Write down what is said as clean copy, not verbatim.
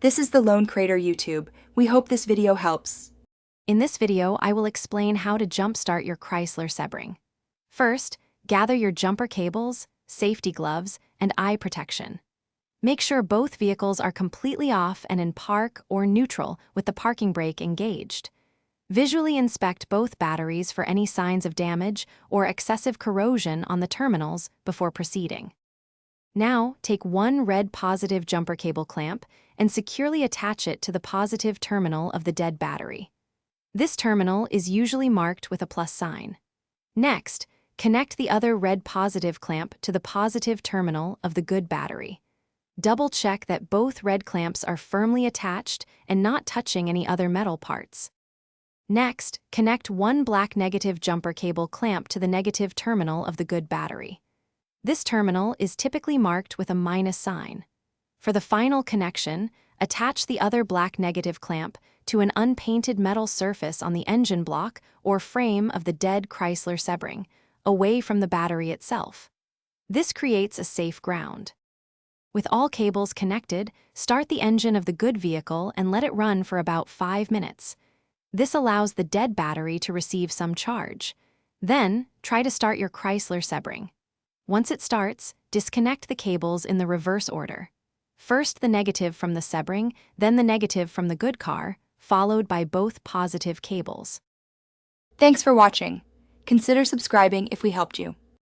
This is the Lone Crater YouTube. We hope this video helps. In this video, I will explain how to jumpstart your Chrysler Sebring. First, gather your jumper cables, safety gloves, and eye protection. Make sure both vehicles are completely off and in park or neutral with the parking brake engaged. Visually inspect both batteries for any signs of damage or excessive corrosion on the terminals before proceeding. Now, take one red positive jumper cable clamp and securely attach it to the positive terminal of the dead battery. This terminal is usually marked with a plus sign. Next, connect the other red positive clamp to the positive terminal of the good battery. Double-check that both red clamps are firmly attached and not touching any other metal parts. Next, connect one black negative jumper cable clamp to the negative terminal of the good battery. This terminal is typically marked with a minus sign. For the final connection, attach the other black negative clamp to an unpainted metal surface on the engine block or frame of the dead Chrysler Sebring, away from the battery itself. This creates a safe ground. With all cables connected, start the engine of the good vehicle and let it run for about 5 minutes. This allows the dead battery to receive some charge. Then, try to start your Chrysler Sebring. Once it starts, disconnect the cables in the reverse order. First the negative from the Sebring, then the negative from the good car, followed by both positive cables. Thanks for watching. Consider subscribing if we helped you.